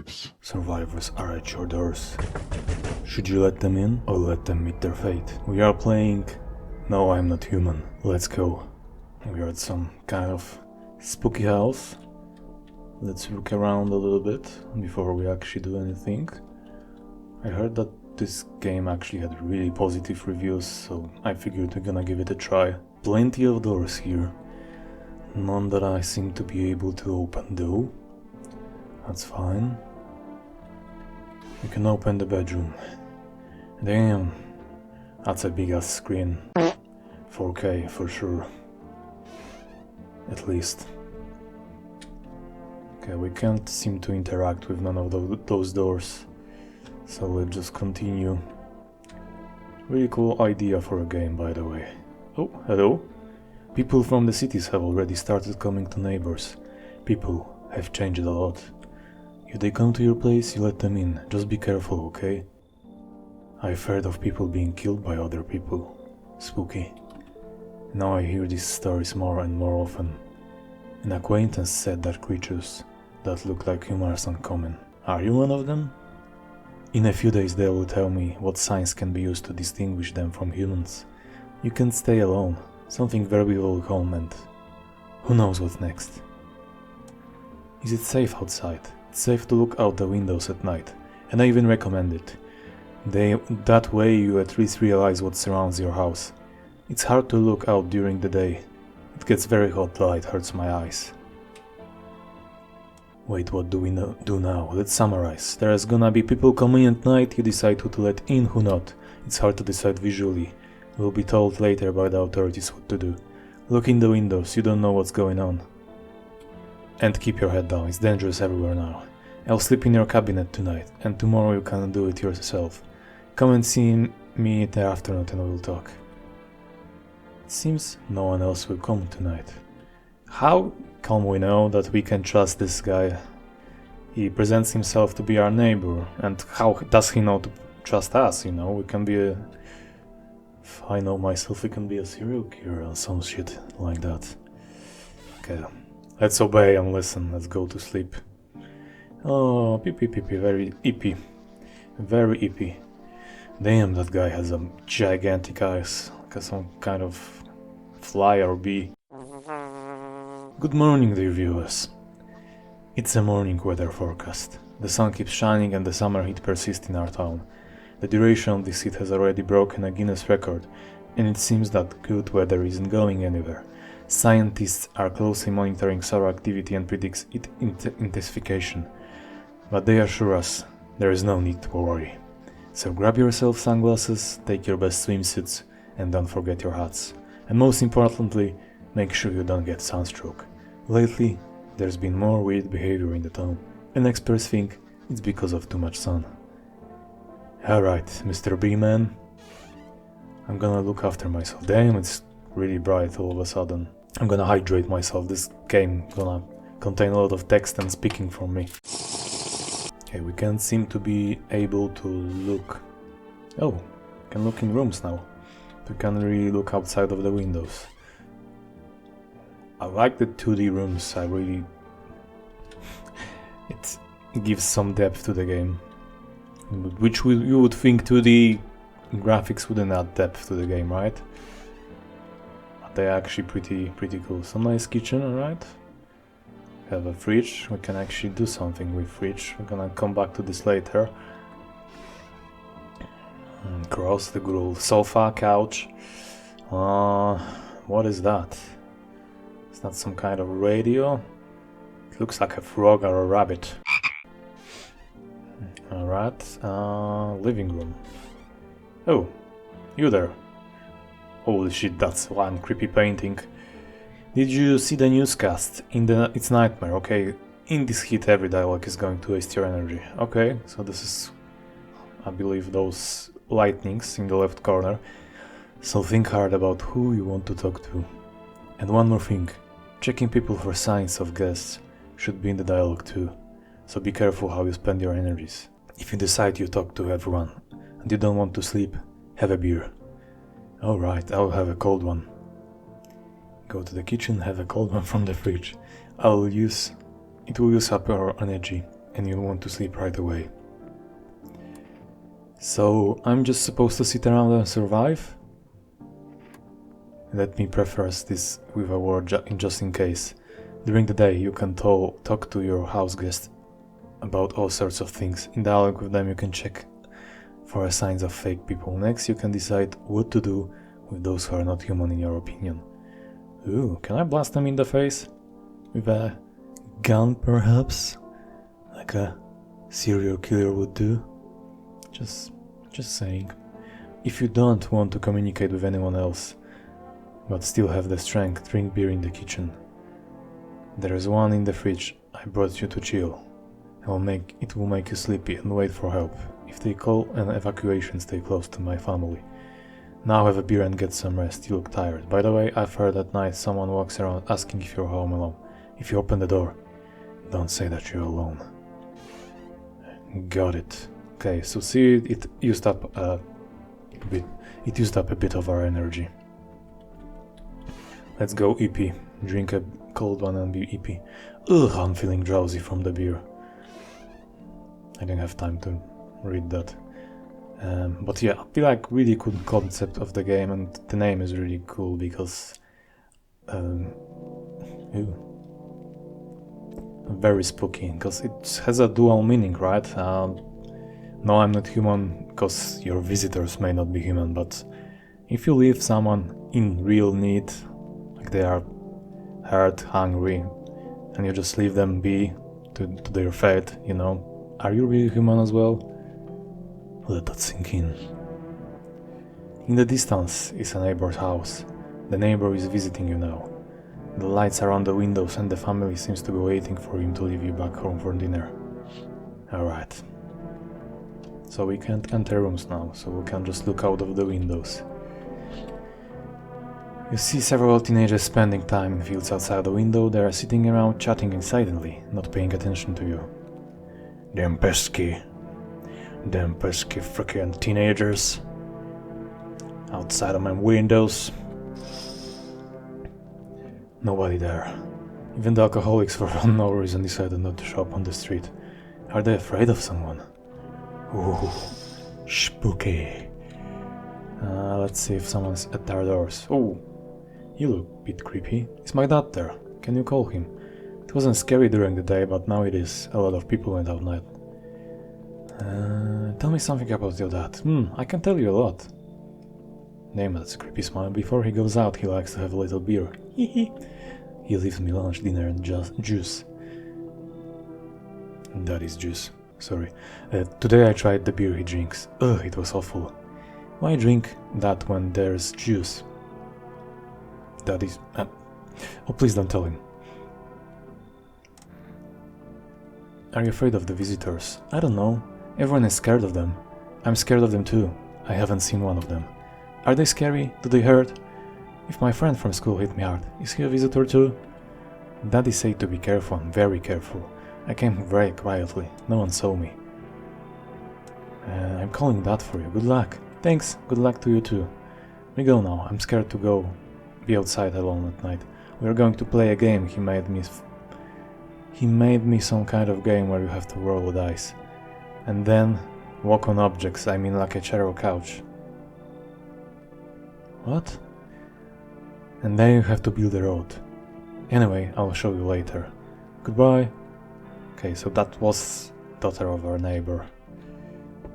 apocalypse. Survivors are at your doors. Should you let them in or let them meet their fate? We are playing No, I'm Not Human. Let's go. We are at some kind of spooky house. Let's look around a little bit before we actually do anything. I heard that this game actually had really positive reviews, so I figured we're gonna give it a try. Plenty of doors here. None that I seem to be able to open though. That's fine. You can open the bedroom. Damn, that's a big ass screen. 4K for sure. At least. Okay, we can't seem to interact with none of those doors. So let's just continue. Really cool idea for a game, by the way. Oh, hello. People from the cities have already started coming to neighbors. People have changed a lot. If they come to your place, you let them in. Just be careful, okay? I've heard of people being killed by other people. Spooky. Now I hear these stories more and more often. An acquaintance said that creatures that look like humans are uncommon. Are you one of them? In a few days they will tell me what signs can be used to distinguish them from humans. You can't stay alone. Something very will come, and who knows what's next. Is it safe outside? It's safe to look out the windows at night, and I even recommend it. That way you at least realize what surrounds your house. It's hard to look out during the day. It gets very hot, the light hurts my eyes. Wait, what do we do now? Let's summarize. There's gonna be people coming at night, you decide who to let in, who not. It's hard to decide visually. We'll be told later by the authorities what to do. Look in the windows, you don't know what's going on. And keep your head down, it's dangerous everywhere now. I'll sleep in your cabinet tonight, and tomorrow you can do it yourself. Come and see me in the afternoon and we'll talk. It seems no one else will come tonight. How come we know that we can trust this guy? He presents himself to be our neighbor, and how does he know to trust us, you know? We can be a... If I know myself, we can be a serial killer or some shit like that. Okay, let's obey and listen, let's go to sleep. Oh, pee, very ippy. Very ippy. Damn, that guy has a gigantic eyes, like some kind of fly or bee. Good morning, dear viewers. It's a morning weather forecast. The sun keeps shining and the summer heat persists in our town. The duration of this heat has already broken a Guinness record, and it seems that good weather isn't going anywhere. Scientists are closely monitoring solar activity and predicts its intensification, but they assure us there is no need to worry. So grab yourself sunglasses, take your best swimsuits, and don't forget your hats. And most importantly, make sure you don't get sunstroke. Lately, there's been more weird behavior in the town, and experts think it's because of too much sun. Alright, Mr. B-Man. I'm gonna look after myself. Damn, it's really bright all of a sudden. I'm gonna hydrate myself. This game gonna contain a lot of text and speaking from me. Okay, we can't seem to be able to look... Oh, we can look in rooms now. We can really look outside of the windows. I like the 2D rooms, I really... It gives some depth to the game. Which you would think 2D graphics wouldn't add depth to the game, right? But they're actually pretty cool. Some nice kitchen, alright? Have a fridge, we can actually do something with fridge. We're gonna come back to this later. Gross, the good old sofa, couch. What is that? Is that some kind of radio? It looks like a frog or a rabbit. Alright, living room. Oh, you there. Holy shit, that's one creepy painting. Did you see the newscast? It's nightmare, okay. In this heat every dialogue is going to waste your energy. Okay, so this is, I believe, those lightnings in the left corner. So think hard about who you want to talk to. And one more thing, checking people for signs of guests should be in the dialogue too. So be careful how you spend your energies. If you decide you talk to everyone and you don't want to sleep, have a beer. Alright, I'll have a cold one. Go to the kitchen, have a cold one from the fridge. It will use up our energy, and you want to sleep right away. So I'm just supposed to sit around and survive? Let me preface this with a word just in case. During the day you can talk to your house guests about all sorts of things. In dialogue with them you can check for signs of fake people. Next you can decide what to do with those who are not human in your opinion. Ooh, can I blast them in the face? With a gun perhaps? Like a serial killer would do? Just saying. If you don't want to communicate with anyone else, but still have the strength, drink beer in the kitchen. There is one in the fridge. I brought you to chill. It will make you sleepy and wait for help. If they call an evacuation, stay close to my family. Now have a beer and get some rest. You look tired. By the way, I've heard at night someone walks around asking if you're home alone. If you open the door, don't say that you're alone. Got it. Okay, so see, it used up a bit. It used up a bit of our energy. Let's go EP. Drink a cold one and be EP. Ugh, I'm feeling drowsy from the beer. I didn't have time to read that. But yeah, I feel like really cool concept of the game, and the name is really cool because very spooky, because it has a dual meaning, right? No, I'm not human, because your visitors may not be human, but if you leave someone in real need, like they are hurt, hungry, and you just leave them be to their fate, you know, are you really human as well? Let that sink in. In the distance is a neighbor's house. The neighbor is visiting you now. The lights are on the windows and the family seems to be waiting for him to leave you back home for dinner. Alright. So we can't enter rooms now, so we can just look out of the windows. You see several teenagers spending time in fields outside the window. They are sitting around chatting excitedly, not paying attention to you. Them pesky frickin' teenagers outside of my windows. Nobody there. Even the alcoholics for no reason decided not to show up on the street. Are they afraid of someone? Ooh, spooky. Let's see if someone's at our doors. Oh, you look a bit creepy. Is my dad there? Can you call him? It wasn't scary during the day, but now it is. A lot of people went out night. Tell me something about your dad. I can tell you a lot. Damn, that's a creepy smile. Before he goes out, he likes to have a little beer. He leaves me lunch, dinner and juice. That is juice. Sorry. Today I tried the beer he drinks. Ugh, it was awful. Why drink that when there's juice? That is... oh, please don't tell him. Are you afraid of the visitors? I don't know. Everyone is scared of them. I'm scared of them too. I haven't seen one of them. Are they scary? Do they hurt? If my friend from school hit me hard, is he a visitor too? Daddy said to be careful. I'm very careful. I came very quietly. No one saw me. I'm calling Dad for you. Good luck. Thanks. Good luck to you too. We go now. I'm scared to go be outside alone at night. We are going to play a game he made me some kind of game where you have to roll the dice. And then walk on objects, I mean like a chair or couch. What? And then you have to build a road. Anyway, I'll show you later. Goodbye. Okay, so that was daughter of our neighbor.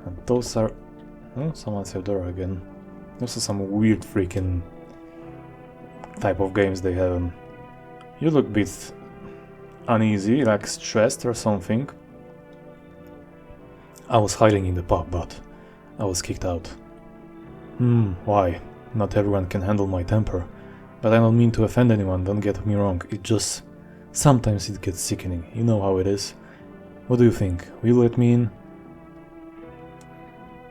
And those are... oh, someone's at the door again. Those are some weird freaking type of games they have. You look a bit uneasy, like stressed or something. I was hiding in the pub, but I was kicked out. Why? Not everyone can handle my temper. But I don't mean to offend anyone, don't get me wrong. It just... sometimes it gets sickening. You know how it is. What do you think? Will you let me in?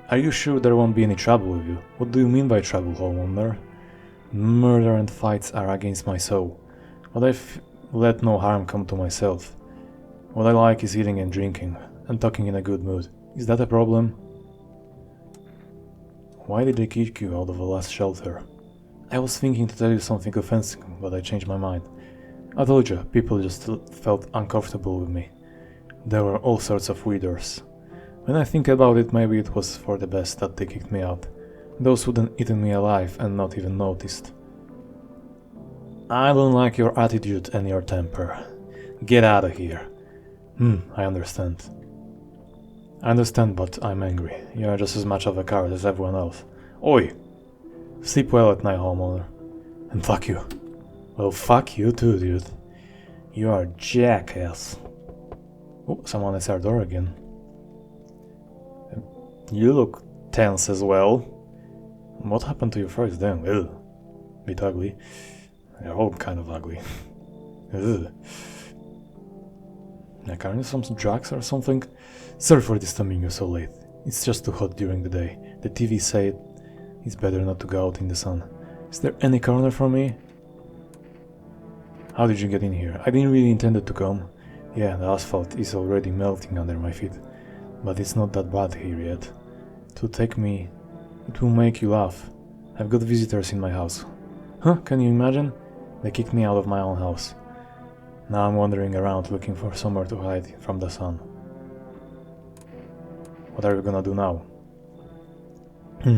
Are you sure there won't be any trouble with you? What do you mean by trouble, homeowner? Murder and fights are against my soul. But I've let no harm come to myself. What I like is eating and drinking, and talking in a good mood. Is that a problem? Why did they kick you out of the last shelter? I was thinking to tell you something offensive, but I changed my mind. I told you, people just felt uncomfortable with me. There were all sorts of weirdos. When I think about it, maybe it was for the best that they kicked me out. Those wouldn't eaten me alive and not even noticed. I don't like your attitude and your temper. Get out of here. I understand. I understand, but I'm angry. You are just as much of a coward as everyone else. Oi! Sleep well at night, homeowner. And fuck you. Well, fuck you too, dude. You are a jackass. Oh, someone is our door again. You look tense as well. What happened to your face then? Ugh. Bit ugly. They're all kind of ugly. Ugh. Like, are you some drugs or something? Sorry for disturbing you so late. It's just too hot during the day. The TV said it's better not to go out in the sun. Is there any corner for me? How did you get in here? I didn't really intend to come. Yeah, the asphalt is already melting under my feet. But it's not that bad here yet. It will make you laugh. I've got visitors in my house. Huh, can you imagine? They kicked me out of my own house. Now I'm wandering around looking for somewhere to hide from the sun. What are you gonna do now?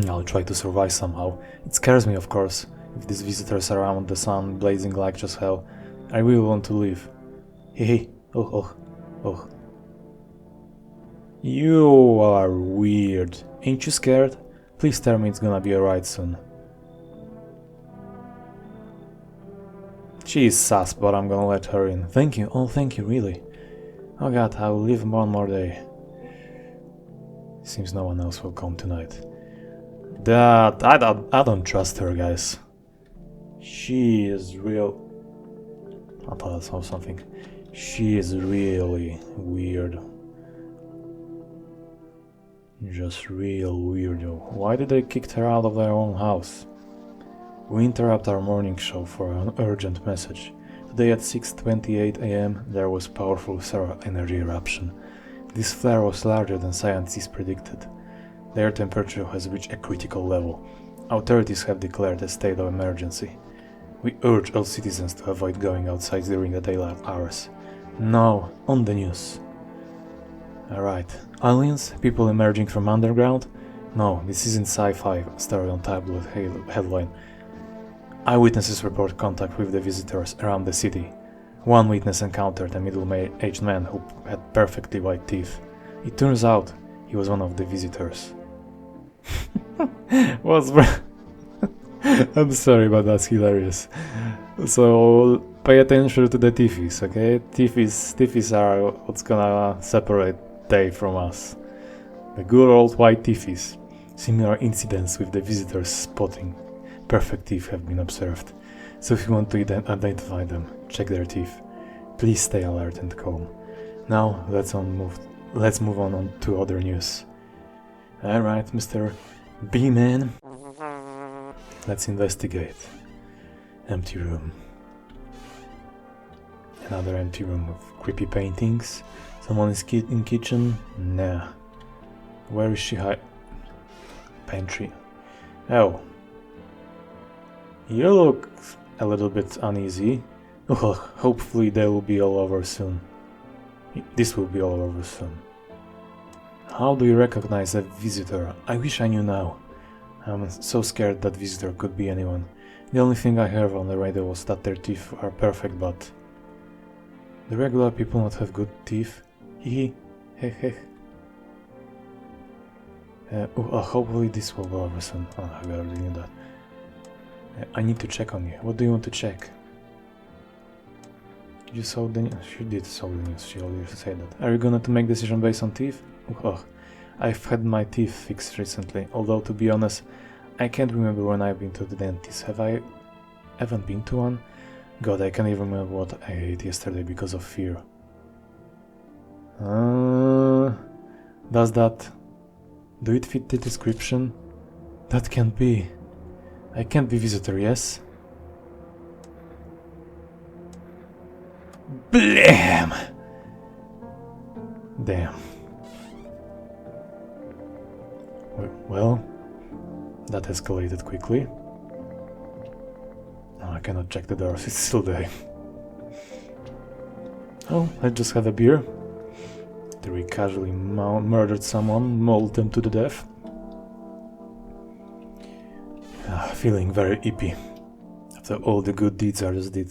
I'll try to survive somehow. It scares me, of course. If these visitors are around the sun blazing like just hell, I really want to leave. Hey. Oh. You are weird. Ain't you scared? Please tell me it's gonna be alright soon. She is sus, but I'm gonna let her in. Thank you. Oh, thank you, really. Oh god, I will live one more day. Seems no one else will come tonight. I don't trust her, guys. She is real... I thought I saw something. She is really weird. Just real weirdo. Why did they kick her out of their own house? We interrupt our morning show for an urgent message. Today at 6:28 AM there was powerful solar energy eruption. This flare was larger than scientists predicted. The air temperature has reached a critical level. Authorities have declared a state of emergency. We urge all citizens to avoid going outside during the daylight hours. Now, on the news. Alright, aliens? People emerging from underground? No, this isn't sci-fi story on tabloid headline. Eyewitnesses report contact with the visitors around the city. One witness encountered a middle-aged man who had perfectly white teeth. It turns out he was one of the visitors. I'm sorry, but that's hilarious. So pay attention to the teethies, okay? Teethies are what's gonna separate they from us. The good old white teethies. Similar incidents with the visitors spotting perfect teeth have been observed. So if you want to identify them, check their teeth. Please stay alert and calm. Now let's move on to other news. Alright, Mr. B-Man. Let's investigate. Empty room. Another empty room with creepy paintings. Someone is in kitchen? Nah. Where is she Pantry. Oh. You look a little bit uneasy. Oh, hopefully they will be all over soon. This will be all over soon. How do you recognize a visitor? I wish I knew now. I'm so scared that visitor could be anyone. The only thing I heard on the radio was that their teeth are perfect, but... Do regular people not have good teeth? Hee hee. Hopefully this will go over soon. Oh, I already knew that. I need to check on you. What do you want to check? You saw the news? She did saw the news. She already said that. Are you gonna make decision based on teeth? I've had my teeth fixed recently. Although to be honest, I can't remember when I've been to the dentist. Have I? Haven't been to one? God, I can't even remember what I ate yesterday because of fear. Does that... Do it fit the description? That can't be. I can't be visitor, yes? Blam! Damn. Well, that escalated quickly. No, I cannot check the doors, it's still there. Oh, let's just have a beer. after we casually murdered someone, mauled them to the death. Feeling very ippy after all the good deeds I just did.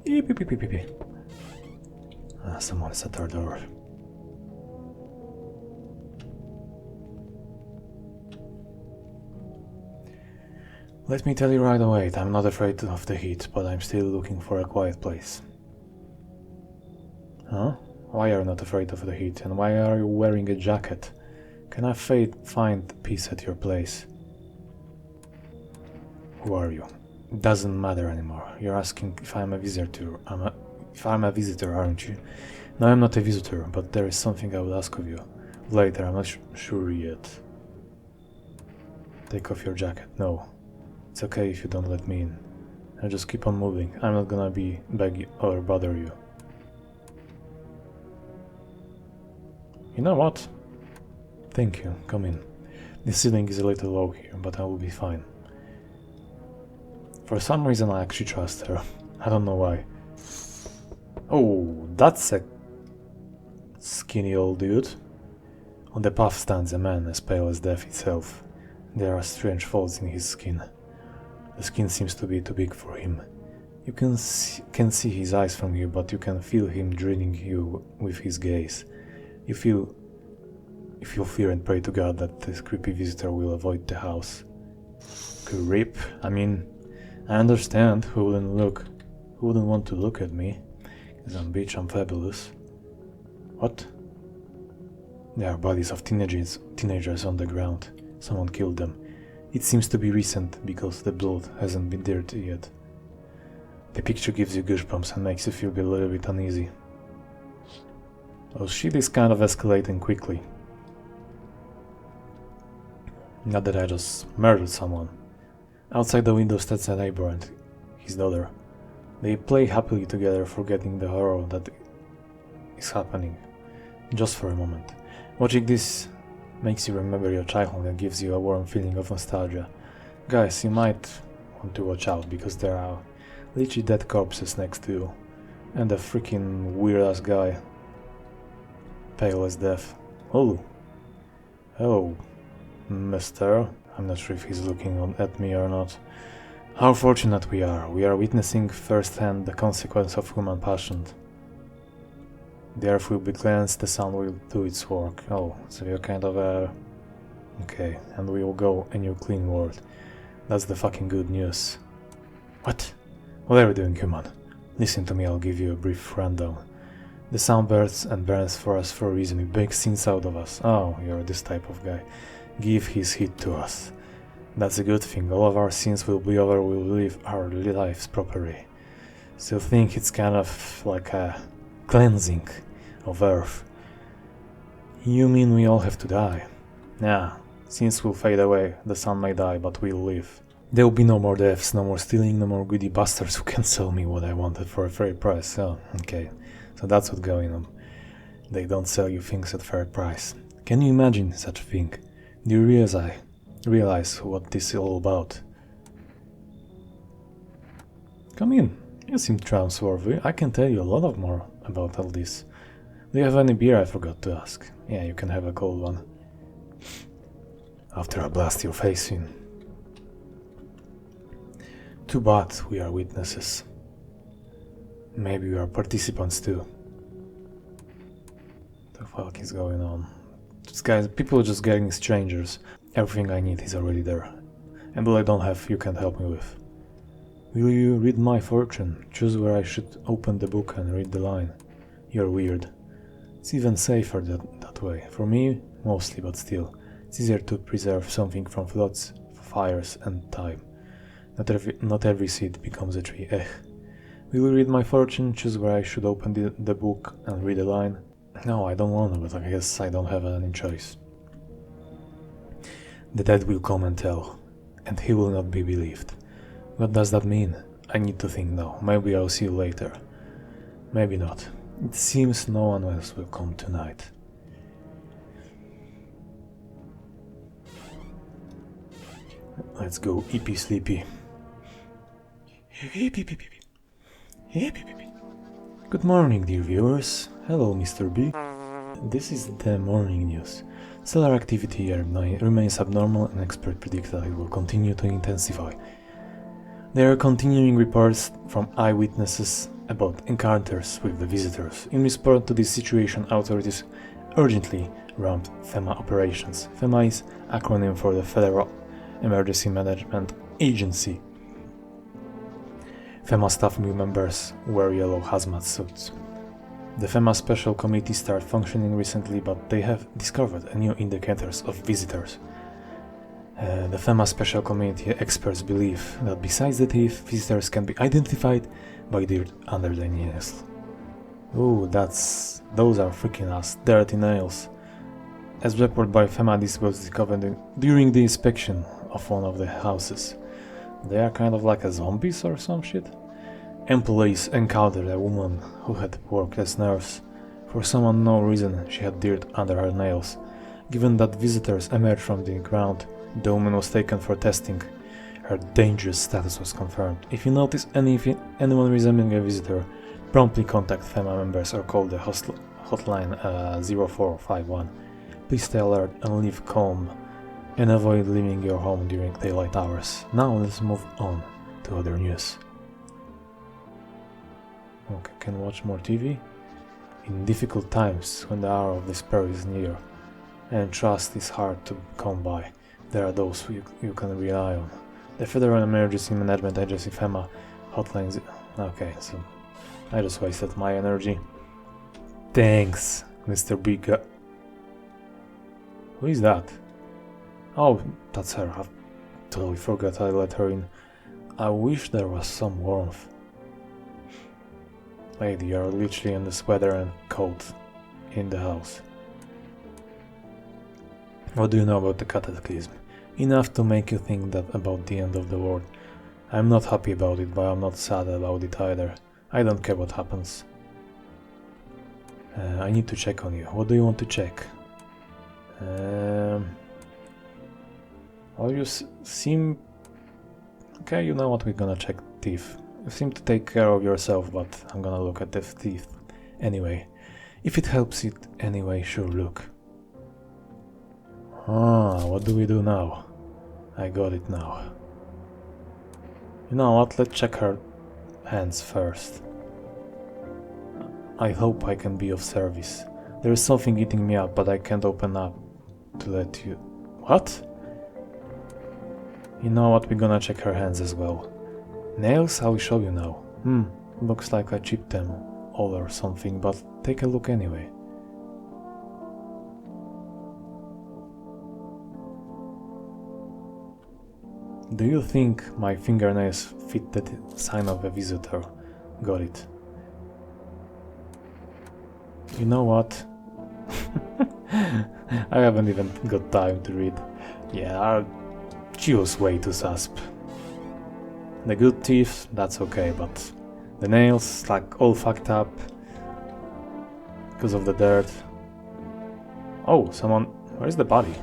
Ippy. Someone's at our door. Let me tell you right away, I'm not afraid of the heat, but I'm still looking for a quiet place. Huh? Why are you not afraid of the heat, and why are you wearing a jacket? Can I find peace at your place? Who are you? It doesn't matter anymore. You're asking if I'm a visitor. If I'm a visitor, aren't you? No, I'm not a visitor, but there is something I will ask of you. Later, I'm not sure yet. Take off your jacket. No. It's okay if you don't let me in. I'll just keep on moving. I'm not gonna beg or bother you. You know what? Thank you. Come in. The ceiling is a little low here, but I will be fine. For some reason I actually trust her. I don't know why. Oh, that's a skinny old dude. On the path stands a man as pale as death itself. There are strange folds in his skin. The skin seems to be too big for him. You can see his eyes from here, but you can feel him drilling you with his gaze. You feel fear and pray to God that this creepy visitor will avoid the house. Creep? I mean, I understand who wouldn't want to look at me. Because I'm bitch, I'm fabulous. What? There are bodies of teenagers on the ground. Someone killed them. It seems to be recent, because the blood hasn't been dirty yet. The picture gives you goosebumps and makes you feel a little bit uneasy. Oh shit is kind of escalating quickly. Not that I just murdered someone. Outside the window stands a neighbor and his daughter. They play happily together, forgetting the horror that is happening. Just for a moment. Watching this makes you remember your childhood and gives you a warm feeling of nostalgia. Guys, you might want to watch out, because there are literally dead corpses next to you. And a freaking weird-ass guy. Pale as death. Oh. Hello, mister. I'm not sure if he's looking at me or not. How fortunate we are. We are witnessing firsthand the consequence of human passion. The earth will be cleansed, the sun will do its work. Oh, so you're kind of a... Okay, and we will go a new clean world. That's the fucking good news. What? What are you doing, human? Listen to me, I'll give you a brief rundown. The sun burns and burns for us for a reason. It bakes sins out of us. Oh, you're this type of guy. Give his heat to us. That's a good thing. All of our sins will be over. We'll live our lives properly. So think it's kind of like a cleansing of earth. You mean we all have to die? Nah, sins will fade away. The sun may die, but we'll live. There will be no more deaths, no more stealing, no more greedy bastards who can sell me what I wanted for a fair price. Oh, okay. So that's what's going on. They don't sell you things at fair price. Can you imagine such a thing? Do you realize what this is all about? Come in. You seem trustworthy. I can tell you a lot more about all this. Do you have any beer? I forgot to ask. Yeah, you can have a cold one. After I blast your face in. Too bad we are witnesses. Maybe we are participants too. What the fuck is going on? These guys, people are just getting strangers. Everything I need is already there. And what I don't have, you can't help me with. Will you read my fortune? Choose where I should open the book and read the line. You're weird. It's even safer that way. For me, mostly, but still. It's easier to preserve something from floods, fires, and time. Not every seed becomes a tree. Will you read my fortune? Choose where I should open the book and read a line. No, I don't want to, but I guess I don't have any choice. The dead will come and tell, and he will not be believed. What does that mean? I need to think now. Maybe I'll see you later. Maybe not. It seems no one else will come tonight. Let's go eepy sleepy. Good morning, dear viewers. Hello, Mr. B. This is the morning news. Stellar activity remains abnormal and experts predict that it will continue to intensify. There are continuing reports from eyewitnesses about encounters with the visitors. In response to this situation, authorities urgently ramped FEMA operations. FEMA is acronym for the Federal Emergency Management Agency. FEMA staff members wear yellow hazmat suits. The FEMA Special Committee started functioning recently, but they have discovered new indicators of visitors. The FEMA Special Committee experts believe that besides the thief, visitors can be identified by dirt under their nails. Ooh, those are freaking ass dirty nails. As reported by FEMA, this was discovered during the inspection of one of the houses. They are kind of like a zombies or some shit. Employees encountered a woman who had worked as nurse. For some unknown reason, she had dirt under her nails. Given that visitors emerged from the ground, the woman was taken for testing. Her dangerous status was confirmed. If you notice anyone resembling a visitor, promptly contact FEMA members or call the hotline 0451. Please stay alert and live calm and avoid leaving your home during daylight hours. Now let's move on to other news. Okay, can watch more TV? In difficult times, when the hour of despair is near and trust is hard to come by, there are those you can rely on. The Federal Emergency Management Agency FEMA hotlines. Okay, so I just wasted my energy. Thanks, Mr. Big Guy. Who is that? Oh, that's her. I totally forgot I let her in. I wish there was some warmth. Lady, you are literally in this weather and cold in the house. What do you know about the cataclysm? Enough to make you think that about the end of the world. I'm not happy about it, but I'm not sad about it either. I don't care what happens. I need to check on you. What do you want to check? Well, you seem... Okay, you know what, we're gonna check teeth. You seem to take care of yourself, but I'm gonna look at the teeth anyway. If it helps it anyway, sure, look. Ah, what do we do now? I got it now. You know what, let's check her hands first. I hope I can be of service. There is something eating me up, but I can't open up to let you... What? You know what, we're gonna check her hands as well. Nails? I will show you now. Looks like I chipped them all or something, but take a look anyway. Do you think my fingernails fit the sign of a visitor? Got it. You know what? I haven't even got time to read. Yeah, she was way too susp. The good teeth, that's okay, but the nails, like, all fucked up because of the dirt. Oh, someone... Where's the body?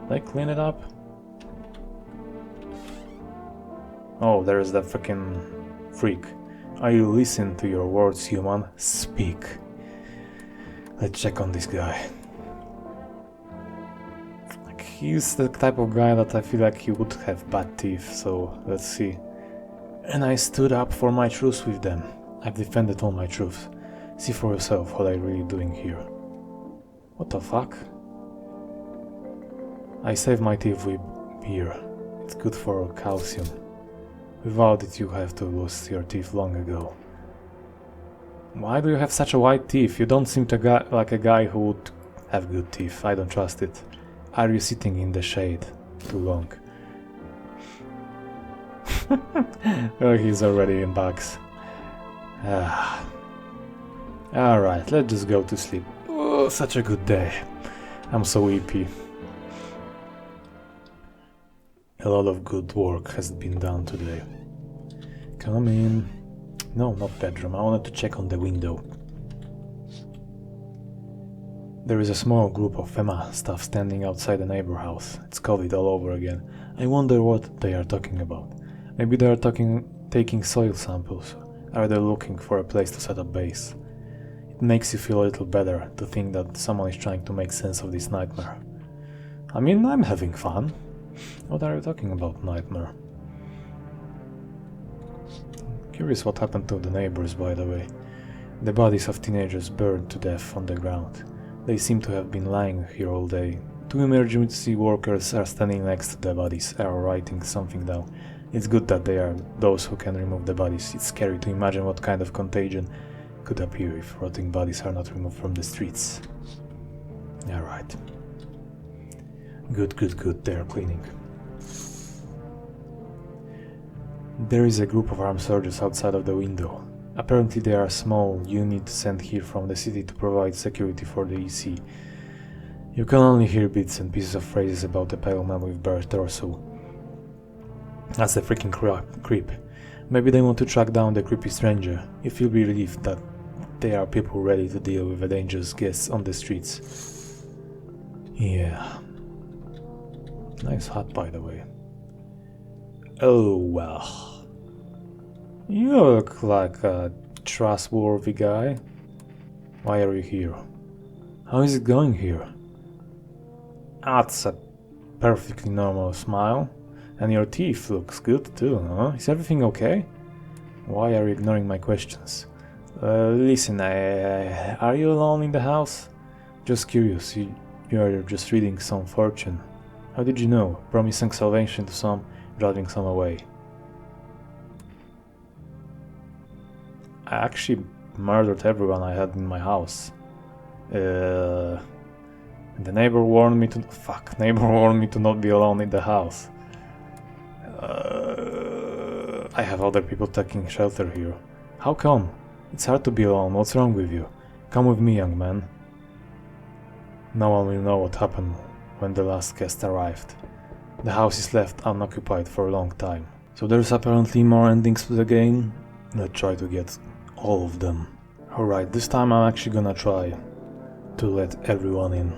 They clean it up? Oh, there's the freaking freak. I listen to your words, human. Speak. Let's check on this guy. Like, he's the type of guy that I feel like he would have bad teeth, so let's see. And I stood up for my truth with them. I've defended all my truths. See for yourself what I'm really doing here. What the fuck? I save my teeth with beer. It's good for calcium. Without it you have to lose your teeth long ago. Why do you have such a white teeth? You don't seem to like a guy who would have good teeth. I don't trust it. Are you sitting in the shade too long? Oh, he's already in bugs. Alright, let's just go to sleep. Oh, such a good day. I'm so weepy. A lot of good work has been done today. Come in. No, not bedroom. I wanted to check on the window. There is a small group of FEMA staff standing outside the neighbor house. It's COVID all over again. I wonder what they are talking about. Maybe they are taking soil samples. Are they looking for a place to set up base? It makes you feel a little better to think that someone is trying to make sense of this nightmare. I mean, I'm having fun. What are you talking about, nightmare? Curious what happened to the neighbors, by the way. The bodies of teenagers burned to death on the ground. They seem to have been lying here all day. Two emergency workers are standing next to the bodies, are writing something down. It's good that they are those who can remove the bodies. It's scary to imagine what kind of contagion could appear if rotting bodies are not removed from the streets. Alright. Good, they're cleaning. There is a group of armed soldiers outside of the window. Apparently they are a small unit sent here from the city to provide security for the EC. You can only hear bits and pieces of phrases about a pale man with bare torso. That's a freaking creep. Maybe they want to track down the creepy stranger. You feel relieved that they are people ready to deal with a dangerous guest on the streets. Yeah. Nice hat, by the way. Oh well. You look like a trustworthy guy. Why are you here? How is it going here? That's a perfectly normal smile. And your teeth looks good too, huh? Is everything okay? Why are you ignoring my questions? Listen, are you alone in the house? Just curious, you are just reading some fortune. How did you know? Promising salvation to some, driving some away. I actually murdered everyone I had in my house. The neighbor warned me to... Fuck, neighbor warned me to not be alone in the house. I have other people taking shelter here. How come? It's hard to be alone, what's wrong with you? Come with me, young man. No one will know what happened when the last guest arrived. The house is left unoccupied for a long time. So there's apparently more endings to the game. Let's try to get all of them. Alright, this time I'm actually gonna try to let everyone in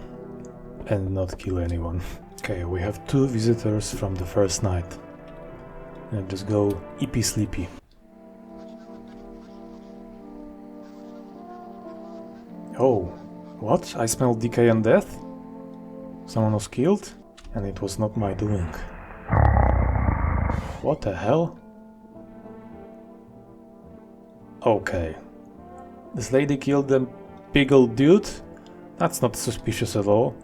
and not kill anyone. Okay, we have 2 visitors from the first night. Let's just go ippy sleepy. Oh, what? I smell decay and death? Someone was killed? And it was not my doing. What the hell? Okay. This lady killed the big old dude? That's not suspicious at all.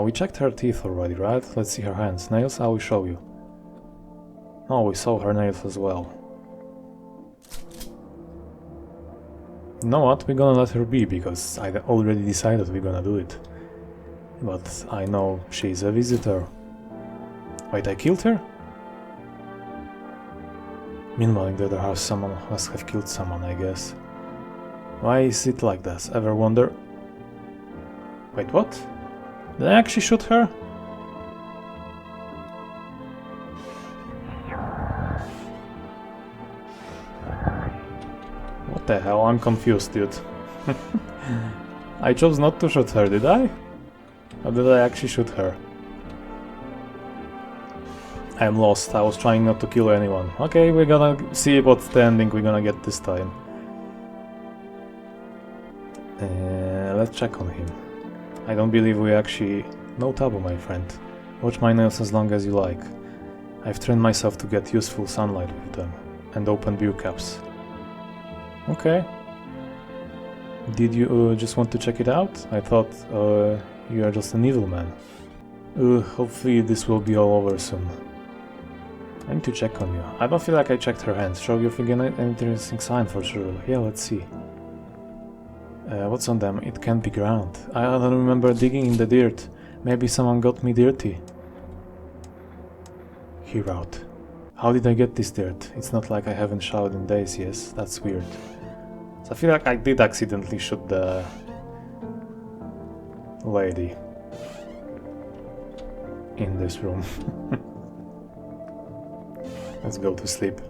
We checked her teeth already, right? Let's see her hands. Nails? I will show you. Oh, we saw her nails as well. You know what? We're gonna let her be, because I already decided we're gonna do it. But I know she's a visitor. Wait, I killed her? Meanwhile, in the other house, someone must have killed someone, I guess. Why is it like this? Ever wonder? Wait, what? Did I actually shoot her? What the hell? I'm confused, dude. I chose not to shoot her, did I? Or did I actually shoot her? I'm lost. I was trying not to kill anyone. Okay, we're gonna see what's the ending we're gonna get this time. Let's check on him. I don't believe we actually... No taboo, my friend. Watch my nails as long as you like. I've trained myself to get useful sunlight with them. And open beer caps. Okay. Did you just want to check it out? I thought you are just an evil man. Hopefully this will be all over soon. I need to check on you. I don't feel like I checked her hands. Show you figure an interesting sign for sure. Yeah, let's see. What's on them? It can't be ground. I don't remember digging in the dirt. Maybe someone got me dirty. Here out. How did I get this dirt? It's not like I haven't showered in days, yes? That's weird. So I feel like I did accidentally shoot the lady in this room. Let's go to sleep.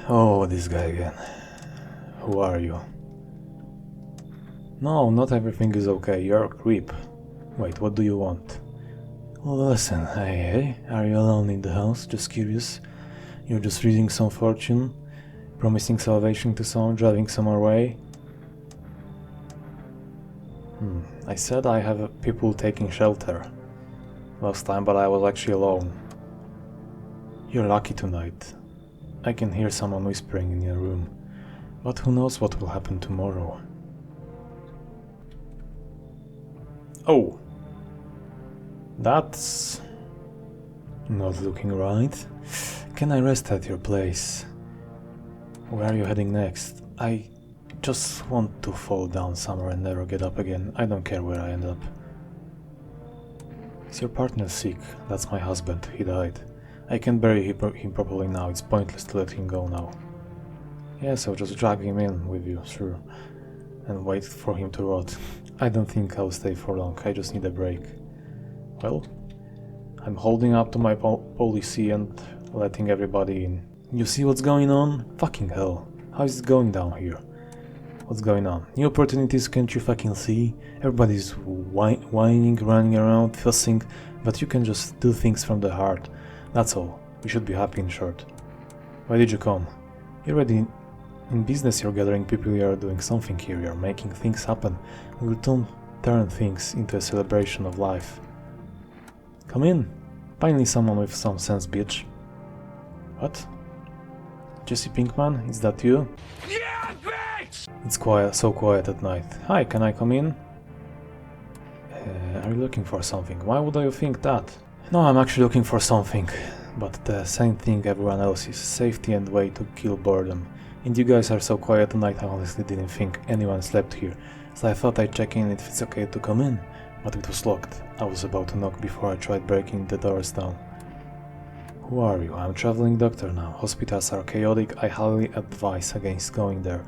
Oh, this guy again. Who are you? No, not everything is okay. You're a creep. Wait, what do you want? Listen, hey, are you alone in the house? Just curious. You're just reading some fortune, promising salvation to someone, driving someone away. I said I have people taking shelter last time, but I was actually alone. You're lucky tonight. I can hear someone whispering in your room, but who knows what will happen tomorrow. Oh, that's not looking right. Can I rest at your place? Where are you heading next? I just want to fall down somewhere and never get up again. I don't care where I end up. Is your partner sick? That's my husband. He died. I can't bury him properly now. It's pointless to let him go now. Yeah, so just drag him in with you, sure. And wait for him to rot. I don't think I'll stay for long. I just need a break. Well, I'm holding up to my policy and letting everybody in. You see what's going on? Fucking hell. How is it going down here? What's going on? New opportunities, can't you fucking see? Everybody's whining, running around, fussing, but you can just do things from the heart. That's all. We should be happy in short. Why did you come? You're already in business, you're gathering people, you're doing something here, you're making things happen. We'll turn things into a celebration of life. Come in. Finally someone with some sense, bitch. What? Jesse Pinkman, is that you? Yeah, bitch! It's quiet, so quiet at night. Hi, can I come in? Are you looking for something? Why would you think that? No, I'm actually looking for something. But the same thing everyone else is. Safety and way to kill boredom. And you guys are so quiet tonight, I honestly didn't think anyone slept here. So I thought I'd check in if it's okay to come in. But it was locked. I was about to knock before I tried breaking the doors down. Who are you? I'm a traveling doctor now. Hospitals are chaotic. I highly advise against going there.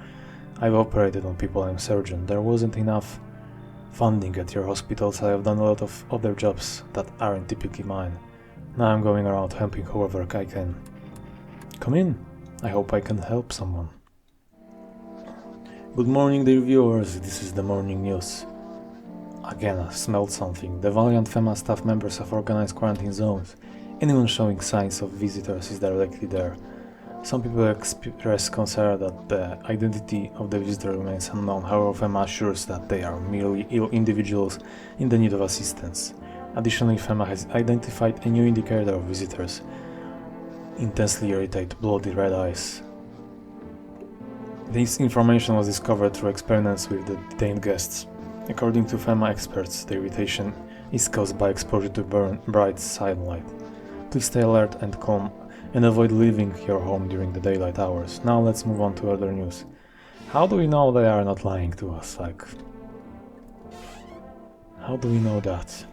I've operated on people. I'm a surgeon. There wasn't enough funding at your hospitals. I have done a lot of other jobs that aren't typically mine. Now I'm going around helping whoever I can. Come in. I hope I can help someone. Good morning, dear viewers. This is the morning news. Again, I smelled something. The Valiant FEMA staff members have organized quarantine zones. Anyone showing signs of visitors is directly there. Some people express concern that the identity of the visitor remains unknown. However, FEMA assures that they are merely ill individuals in the need of assistance. Additionally, FEMA has identified a new indicator of visitors. Intensely irritated, bloody red eyes. This information was discovered through experiments with the detained guests. According to FEMA experts, the irritation is caused by exposure to bright sunlight. Please stay alert and calm and avoid leaving your home during the daylight hours. Now let's move on to other news. How do we know they are not lying to us? Like, how do we know that?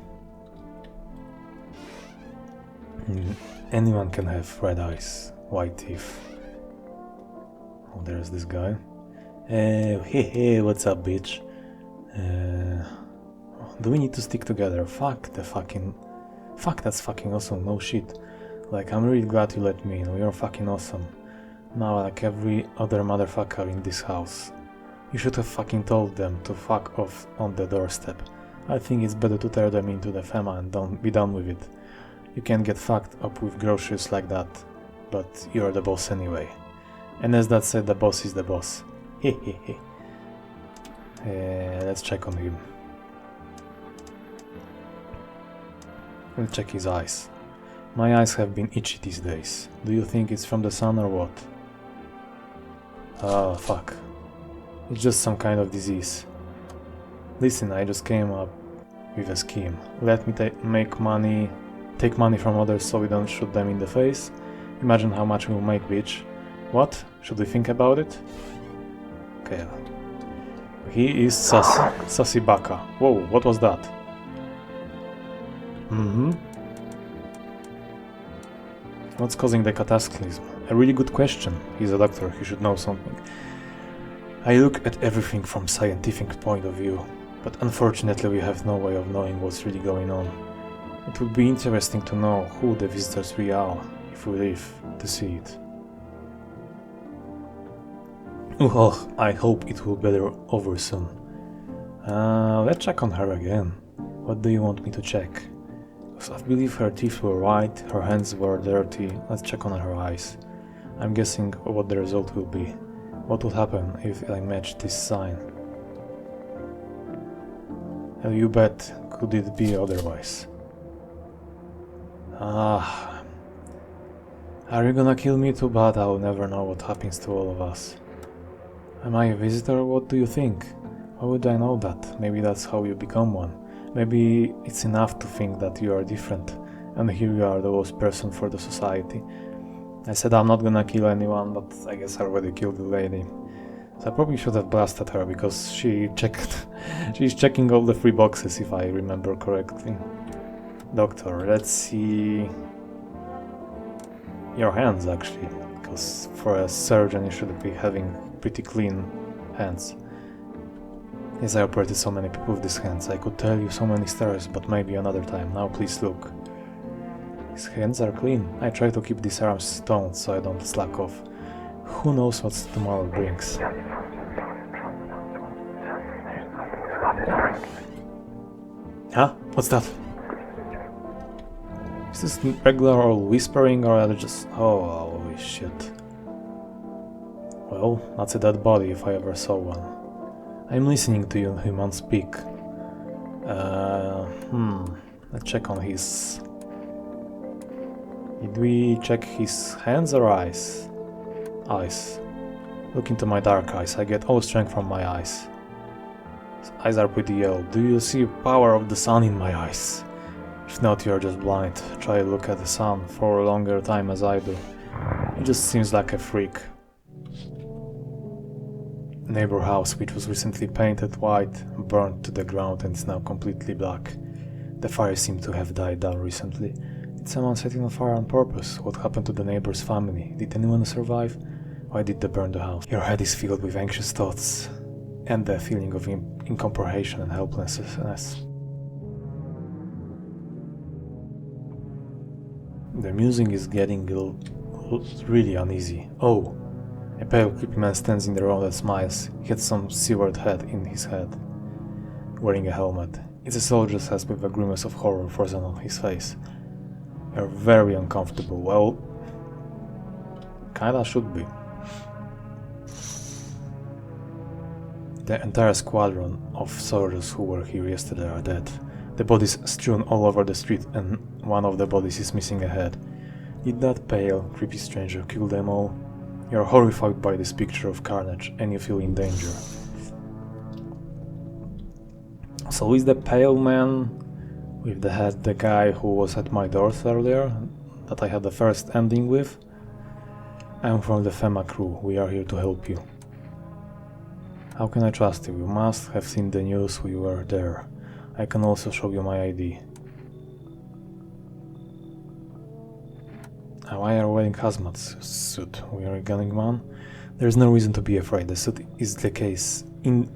Anyone can have red eyes, white teeth. Oh, there's this guy. Hey, what's up, bitch? Do we need to stick together? Fuck, that's fucking awesome, no shit. Like, I'm really glad you let me in, you're fucking awesome. Now, like every other motherfucker in this house. You should have fucking told them to fuck off on the doorstep. I think it's better to tear them into the FEMA and don't be done with it. You can't get fucked up with groceries like that, but you're the boss anyway. And as that said, the boss is the boss. Hehehe. Let's check on him. We'll check his eyes. My eyes have been itchy these days. Do you think it's from the sun or what? Oh, fuck. It's just some kind of disease. Listen, I just came up with a scheme. Let me take money from others so we don't shoot them in the face. Imagine how much we'll make, bitch. What? Should we think about it? Okay. He is Sassy Baka. Whoa, what was that? What's causing the cataclysm? A really good question. He's a doctor, he should know something. I look at everything from scientific point of view, but unfortunately we have no way of knowing what's really going on. It would be interesting to know who the visitors really are, if we live to see it. Oh, I hope it will be over soon. Let's check on her again. What do you want me to check? Because I believe her teeth were white, her hands were dirty. Let's check on her eyes. I'm guessing what the result will be. What will happen if I match this sign? You bet, could it be otherwise? Ah, are you gonna kill me too? But I'll never know what happens to all of us. Am I a visitor? What do you think? How would I know that? Maybe that's how you become one. Maybe it's enough to think that you are different, and here you are the worst person for the society. I said I'm not gonna kill anyone, but I guess I already killed the lady. So I probably should have blasted her, because she's checking all the 3 boxes, if I remember correctly. Doctor, let's see your hands, actually, because for a surgeon you should be having pretty clean hands. Yes, I operated so many people with these hands. I could tell you so many stories, but maybe another time. Now please look. His hands are clean. I try to keep these arms toned so I don't slack off. Who knows what tomorrow brings. Huh? What's that? Is this regular or whispering, or are they just... Oh, holy shit. Well, that's a dead body if I ever saw one. I'm listening to you, human, speak. Let's check on his... Did we check his hands or eyes? Eyes. Look into my dark eyes. I get all strength from my eyes. His eyes are pretty yellow. Do you see power of the sun in my eyes? If not, you're just blind. Try to look at the sun for a longer time as I do. He just seems like a freak. Neighbor house, which was recently painted white, burned to the ground and is now completely black. The fire seemed to have died down recently. Did someone set it on fire on purpose? What happened to the neighbor's family? Did anyone survive? Why did they burn the house? Your head is filled with anxious thoughts and the feeling of incomprehension and helplessness. The music is getting really uneasy. Oh! A pale, creepy man stands in the road and smiles. He had some severed head in his head, wearing a helmet. It's a soldier's head with a grimace of horror frozen on his face. You're very uncomfortable. Well, kinda should be. The entire squadron of soldiers who were here yesterday are dead. The bodies strewn all over the street, and one of the bodies is missing a head. Did that pale, creepy stranger kill them all? You're horrified by this picture of carnage, and you feel in danger. So is the pale man with the head the guy who was at my doors earlier, that I had the first ending with? I'm from the FEMA crew. We are here to help you. How can I trust you? You must have seen the news. We were there. I can also show you my ID. Why are you wearing hazmat suit? We are a gunning man. There's no reason to be afraid. The suit is the case. In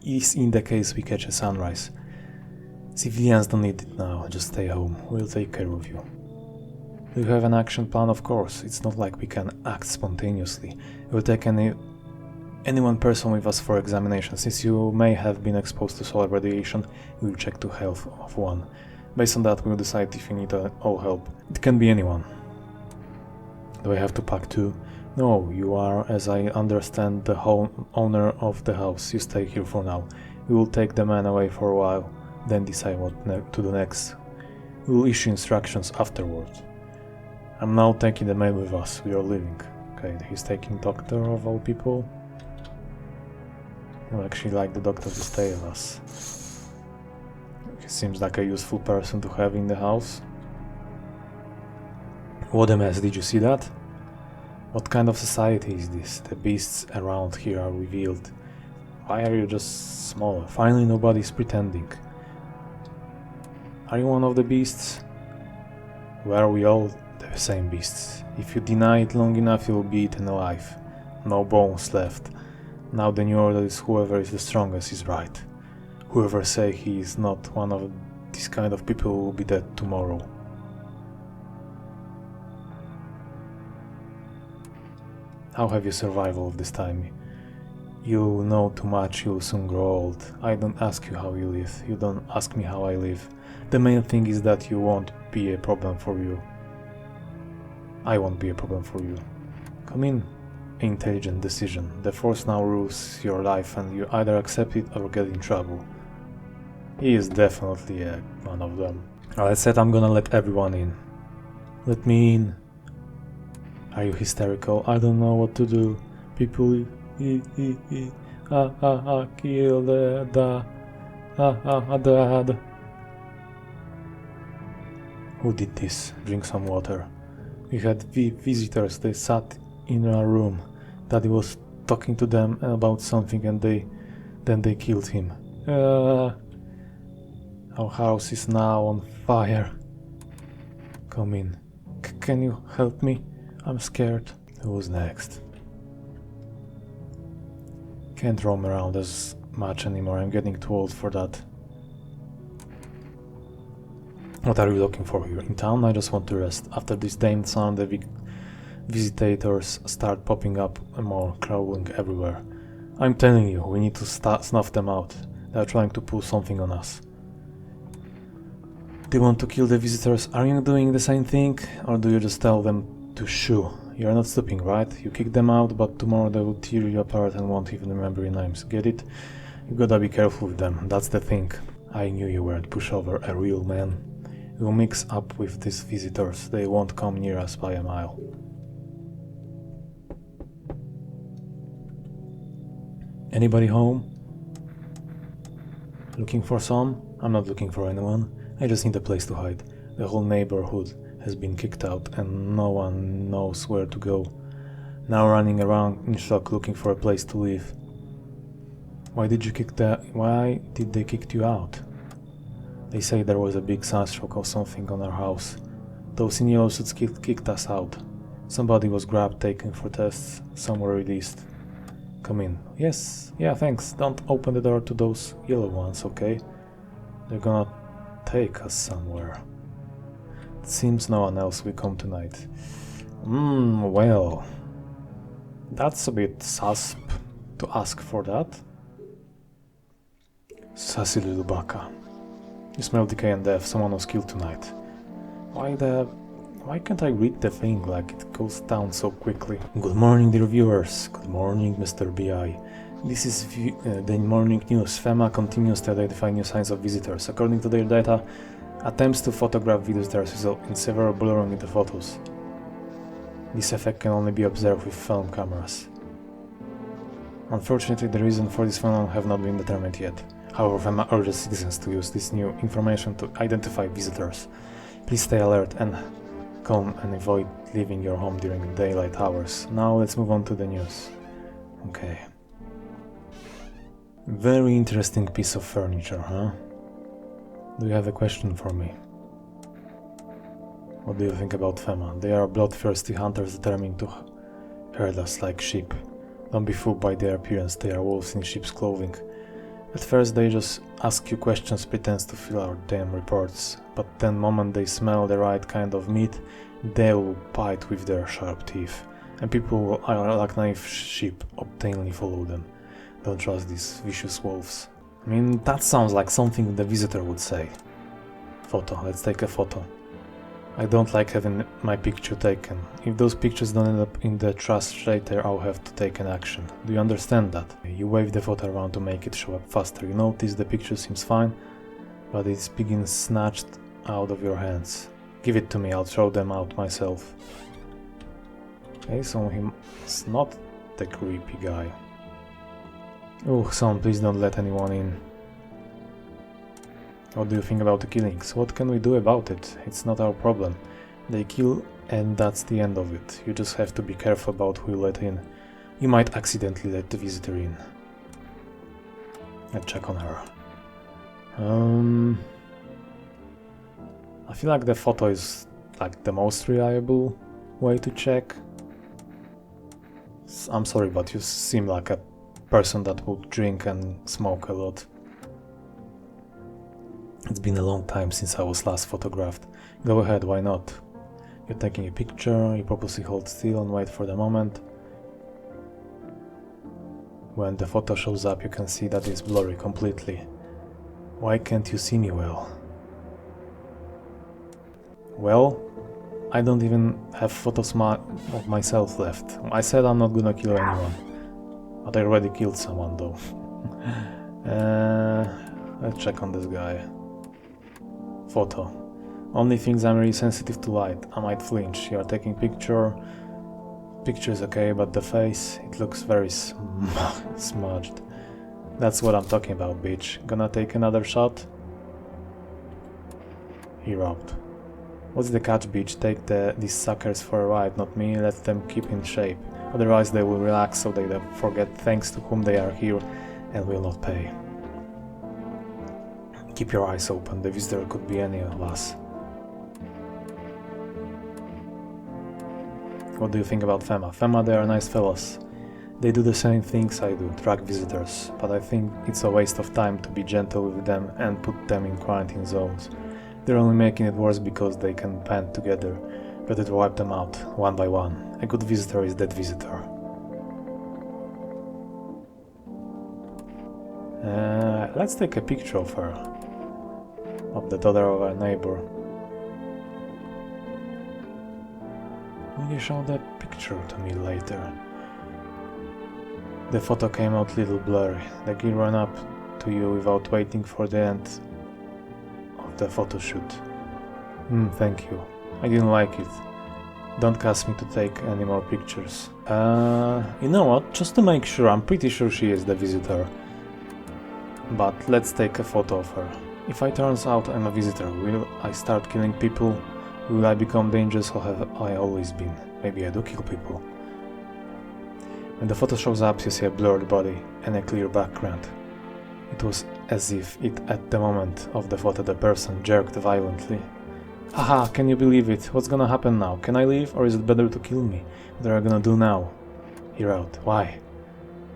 the case we catch a sunrise. Civilians don't need it now. Just stay home. We'll take care of you. Do you have an action plan? Of course. It's not like we can act spontaneously. We'll take any one person with us for examination. Since you may have been exposed to solar radiation, we'll check the health of one. Based on that, we'll decide if you need all help. It can be anyone. Do I have to pack too? No, you are, as I understand, the owner of the house. You stay here for now. We will take the man away for a while, then decide what to do next. We will issue instructions afterwards. I'm now taking the man with us. We are leaving. Okay, he's taking doctor of all people. I would actually like the doctor to stay with us. He seems like a useful person to have in the house. What a mess, did you see that? What kind of society is this? The beasts around here are revealed. Why are you just smaller? Finally nobody's pretending. Are you one of the beasts? Were we all the same beasts? If you deny it long enough, you'll be eaten alive. No bones left. Now the new order is whoever is the strongest is right. Whoever say he is not one of these kind of people will be dead tomorrow. How have you survived all of this time? You know too much, you'll soon grow old. I don't ask you how you live, you don't ask me how I live. The main thing is that you won't be a problem for you. I won't be a problem for you. Come in. Intelligent decision. The force now rules your life and you either accept it or get in trouble. He is definitely one of them. I said I'm gonna let everyone in. Let me in. Are you hysterical? I don't know what to do. People kill the dad. Who did this? Drink some water. We had visitors. They sat in our room. Daddy was talking to them about something and then they killed him. Our house is now on fire. Come in. Can you help me? I'm scared. Who's next? Can't roam around as much anymore. I'm getting too old for that. What are you looking for here? In town? I just want to rest. After this damned sun, the visitators start popping up and more, crawling everywhere. I'm telling you, we need to snuff them out. They're trying to pull something on us. They want to kill the visitors. Are you doing the same thing? Or do you just tell them to shoo? You're not stopping, right? You kick them out, but tomorrow they will tear you apart and won't even remember your names. Get it? You gotta be careful with them, that's the thing. I knew you weren't pushover, a real man. We'll mix up with these visitors. They won't come near us by a mile. Anybody home? Looking for some? I'm not looking for anyone. I just need a place to hide. The whole neighborhood has been kicked out and no one knows where to go. Now running around in shock looking for a place to live. Why did they kick you out? They say there was a big sunstroke or something on our house. Those in yellow suits kicked us out. Somebody was grabbed, taken for tests, some were released. Come in. Yes, yeah, thanks. Don't open the door to those yellow ones, okay? They're gonna take us somewhere. It seems no one else will come tonight. Well... That's a bit susp to ask for that. Sassy little baka. You smell decay and death. Someone was killed tonight. Why can't I read the thing like it goes down so quickly? Good morning, dear viewers. Good morning, Mr. BI. This is the morning news. FEMA continues to identify new signs of visitors. According to their data, attempts to photograph visitors result in several blurring in the photos. This effect can only be observed with film cameras. Unfortunately, the reason for this phenomenon have not been determined yet. However, FEMA urges citizens to use this new information to identify visitors. Please stay alert and calm and avoid leaving your home during the daylight hours. Now let's move on to the news. Okay. Very interesting piece of furniture, huh? Do you have a question for me? What do you think about FEMA? They are bloodthirsty hunters determined to herd us like sheep. Don't be fooled by their appearance, they are wolves in sheep's clothing. At first they just ask you questions, pretends to fill out damn reports, but then moment they smell the right kind of meat, they will bite with their sharp teeth, and people are like naive sheep, obtainly follow them. Don't trust these vicious wolves. I mean, that sounds like something the visitor would say. Photo, let's take a photo. I don't like having my picture taken. If those pictures don't end up in the trash later, I'll have to take an action. Do you understand that? You wave the photo around to make it show up faster. You notice the picture seems fine, but it's being snatched out of your hands. Give it to me, I'll throw them out myself. Okay, so he's not the creepy guy. Oh, son, please don't let anyone in. What do you think about the killings? What can we do about it? It's not our problem. They kill and that's the end of it. You just have to be careful about who you let in. You might accidentally let the visitor in. Let's check on her. I feel like the photo is like the most reliable way to check. I'm sorry, but you seem like a person that would drink and smoke a lot. It's been a long time since I was last photographed. Go ahead, why not? You're taking a picture, you purposely hold still and wait for the moment. When the photo shows up, you can see that it's blurry completely. Why can't you see me well? Well, I don't even have photos of myself left. I said I'm not gonna kill anyone. But I already killed someone though. Let's check on this guy. Photo. Only things I'm really sensitive to light. I might flinch. You are taking picture. Picture is okay, but the face, it looks very smudged. That's what I'm talking about, bitch. Gonna take another shot? He robbed. What's the catch, bitch? Take these suckers for a ride, not me. Let them keep in shape. Otherwise they will relax so they forget thanks to whom they are here and will not pay. Keep your eyes open. The visitor could be any of us. What do you think about Fema? Fema, they are nice fellas. They do the same things I do, track visitors, but I think it's a waste of time to be gentle with them and put them in quarantine zones. They're only making it worse because they can band together. Better to wipe them out, one by one. A good visitor is dead visitor. Let's take a picture of her. Of the daughter of our neighbor. Will you show that picture to me later? The photo came out a little blurry. The kid ran up to you without waiting for the end of the photo shoot. Thank you. I didn't like it. Don't ask me to take any more pictures. You know what? Just to make sure, I'm pretty sure she is the visitor. But let's take a photo of her. If it turns out I'm a visitor, will I start killing people? Will I become dangerous or have I always been? Maybe I do kill people. When the photo shows up, you see a blurred body and a clear background. It was as if at the moment of the photo the person jerked violently. Haha, can you believe it? What's gonna happen now? Can I leave or is it better to kill me? What are you gonna do now? You're out. Why?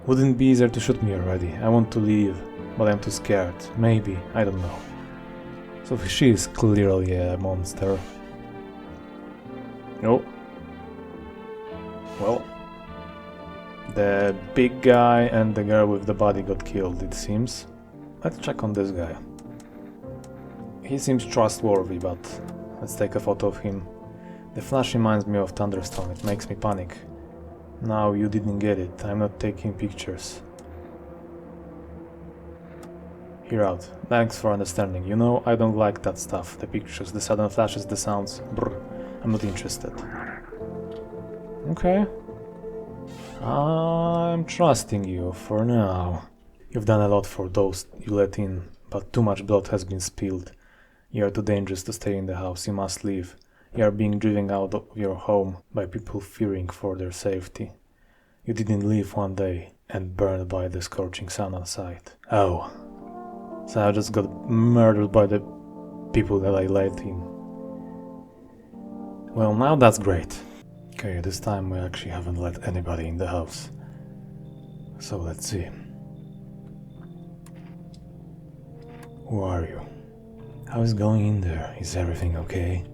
Wouldn't it be easier to shoot me already? I want to leave, but I'm too scared. Maybe, I don't know. So she is clearly a monster. Oh. Well. The big guy and the girl with the body got killed, it seems. Let's check on this guy. He seems trustworthy, but let's take a photo of him. The flash reminds me of thunderstorm, it makes me panic. Now you didn't get it, I'm not taking pictures. You're out. Thanks for understanding. You know, I don't like that stuff. The pictures, the sudden flashes, the sounds. Brr. I'm not interested. Okay. I'm trusting you for now. You've done a lot for those you let in, but too much blood has been spilled. You are too dangerous to stay in the house, you must leave. You are being driven out of your home by people fearing for their safety. You didn't leave one day and burned by the scorching sun outside. Oh. So I just got murdered by the people that I let in. Well, now that's great. Okay, this time we actually haven't let anybody in the house. So let's see. Who are you? How is going in there? Is everything okay?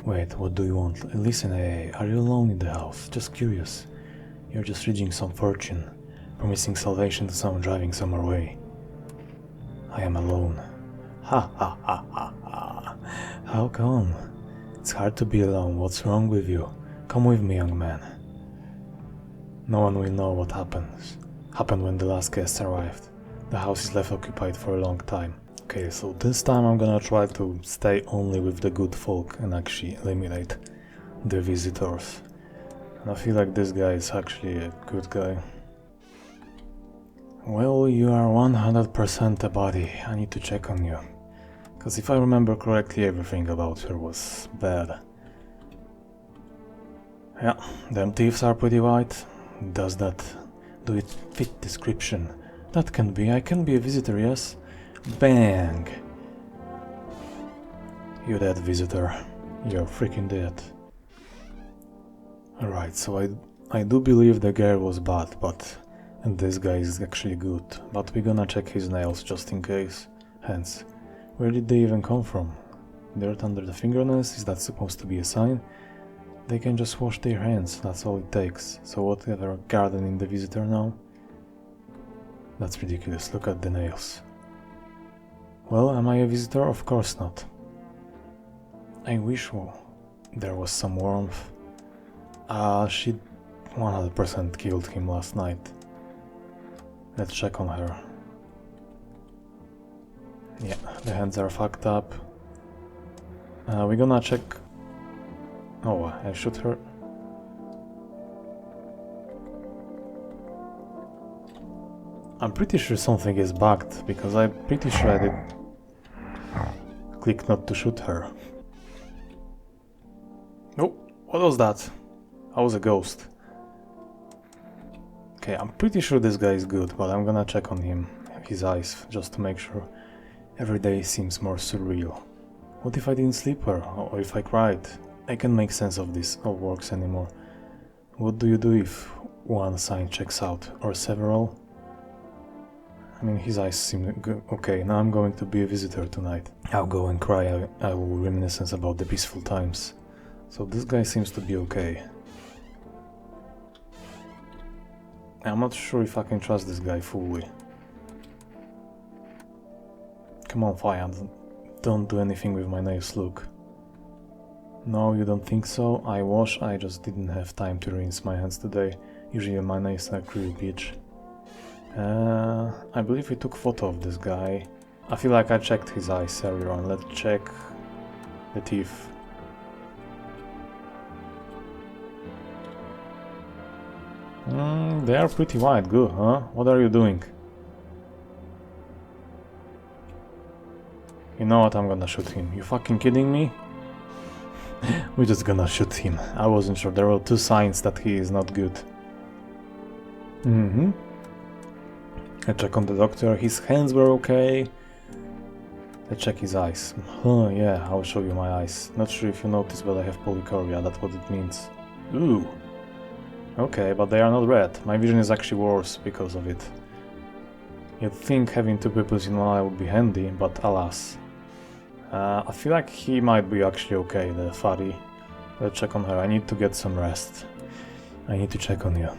Wait, what do you want? Listen, hey, are you alone in the house? Just curious. You're just rigging some fortune, promising salvation to someone driving somewhere away. I am alone. Ha ha ha ha ha. How come? It's hard to be alone. What's wrong with you? Come with me, young man. No one will know what happened when the last guests arrived. The house is left occupied for a long time. Okay, so this time I'm gonna try to stay only with the good folk and actually eliminate the visitors. And I feel like this guy is actually a good guy. Well, you are 100% a body. I need to check on you. Because if I remember correctly, everything about her was bad. Yeah, them thieves are pretty white. Do it fit description? That can be. I can be a visitor, yes? Bang! You're dead, visitor. You're freaking dead. Alright, so I do believe the girl was bad, and this guy is actually good. But we're gonna check his nails just in case. Hands. Where did they even come from? Dirt under the fingernails? Is that supposed to be a sign? They can just wash their hands, that's all it takes. So whatever garden in the visitor now? That's ridiculous, look at the nails. Well, am I a visitor? Of course not. I wish there was some warmth. She 100% killed him last night. Let's check on her. Yeah, the hands are fucked up. We're gonna check... Oh, I shoot her. I'm pretty sure something is bugged, because I'm pretty sure I did click not to shoot her. Oh, what was that? I was a ghost. Okay, I'm pretty sure this guy is good, but I'm gonna check on him, his eyes, just to make sure. Every day seems more surreal. What if I didn't sleep well, or if I cried? I can't make sense of this, or works anymore. What do you do if one sign checks out, or several? I mean, his eyes seem good. Okay, now I'm going to be a visitor tonight. I'll go and cry, I will reminiscence about the peaceful times. So this guy seems to be okay. I'm not sure if I can trust this guy fully. Come on, Fire, don't do anything with my nails, look. No, you don't think so? I wash, I just didn't have time to rinse my hands today. Usually my nails are clear, bitch. I believe we took photo of this guy. I feel like I checked his eyes earlier on. Let's check the teeth. They are pretty wide, good, huh? What are you doing? You know what, I'm gonna shoot him. You fucking kidding me? We're just gonna shoot him. I wasn't sure, there were two signs that he is not good. I check on the doctor, his hands were okay. Let's check his eyes. Huh, yeah, I'll show you my eyes. Not sure if you noticed, but I have polychoria, that's what it means. Ooh. Okay, but they are not red. My vision is actually worse because of it. You'd think having two pupils in one eye would be handy, but alas. I feel like he might be actually okay, the fatty. Let's check on her. I need to get some rest. I need to check on you.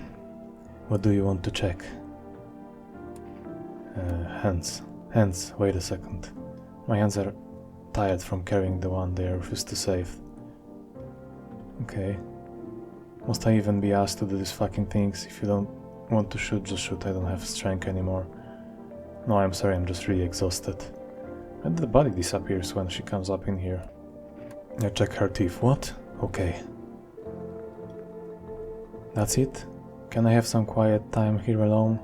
What do you want to check? Hands. Hands. Wait a second. My hands are tired from carrying the one they refused to save. Okay. Must I even be asked to do these fucking things? If you don't want to shoot, just shoot. I don't have strength anymore. No, I'm sorry, I'm just really exhausted. And the body disappears when she comes up in here. I check her teeth. What? Okay. That's it? Can I have some quiet time here alone?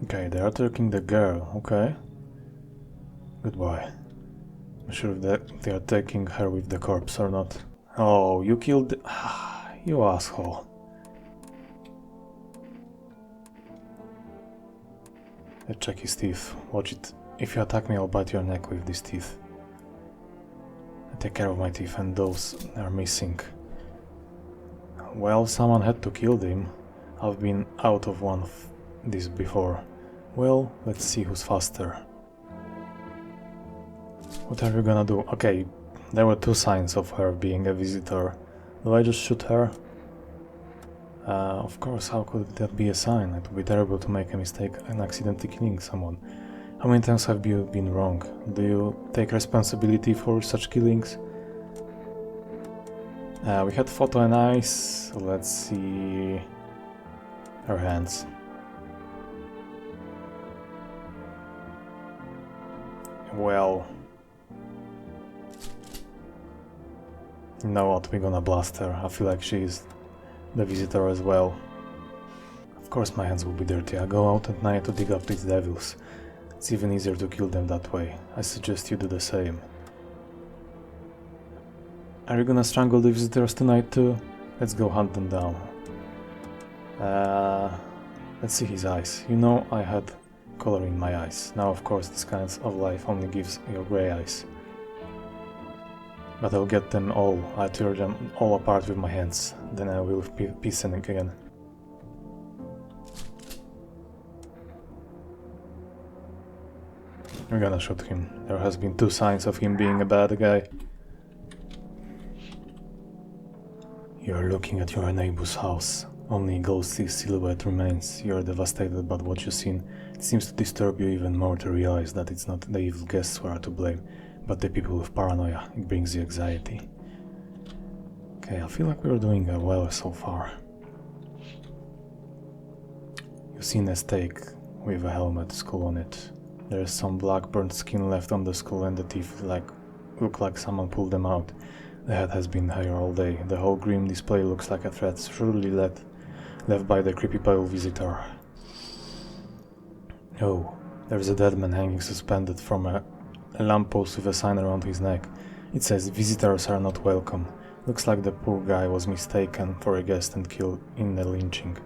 Okay, they are taking the girl. Okay. Goodbye. I'm sure if they are taking her with the corpse or not. Oh, you killed... you asshole. Let's check his teeth. Watch it. If you attack me, I'll bite your neck with these teeth. I take care of my teeth and those are missing. Well, someone had to kill him. I've been out of one of these before. Well, let's see who's faster. What are you gonna do? Okay, there were two signs of her being a visitor. Do I just shoot her? Of course, how could that be a sign? It would be terrible to make a mistake and accidentally killing someone. How many times have you been wrong? Do you take responsibility for such killings? We had photo and eyes, so let's see her hands. Well, you know what, we're gonna blast her. I feel like she's the visitor as well. Of course my hands will be dirty. I go out at night to dig up these devils. It's even easier to kill them that way. I suggest you do the same. Are you gonna strangle the visitors tonight too? Let's go hunt them down. Let's see his eyes. You know I had color in my eyes. Now of course this kind of life only gives your grey eyes. But I'll get them all. I'll tear them all apart with my hands. Then I will be peacing again. We're gonna shoot him. There has been two signs of him being a bad guy. You're looking at your neighbor's house. Only a ghostly silhouette remains. You're devastated by what you've seen. It seems to disturb you even more to realize that it's not the evil guests who are to blame, but the people with paranoia. It brings you anxiety. Okay, I feel like we're doing well so far. You've seen a stake with a helmet skull on it. There is some black burnt skin left on the skull and the teeth look like someone pulled them out. The head has been here all day. The whole grim display looks like a threat, surely left by the creepy pale visitor. Oh, there is a dead man hanging suspended from a lamppost with a sign around his neck. It says, "Visitors are not welcome." Looks like the poor guy was mistaken for a guest and killed in a lynching.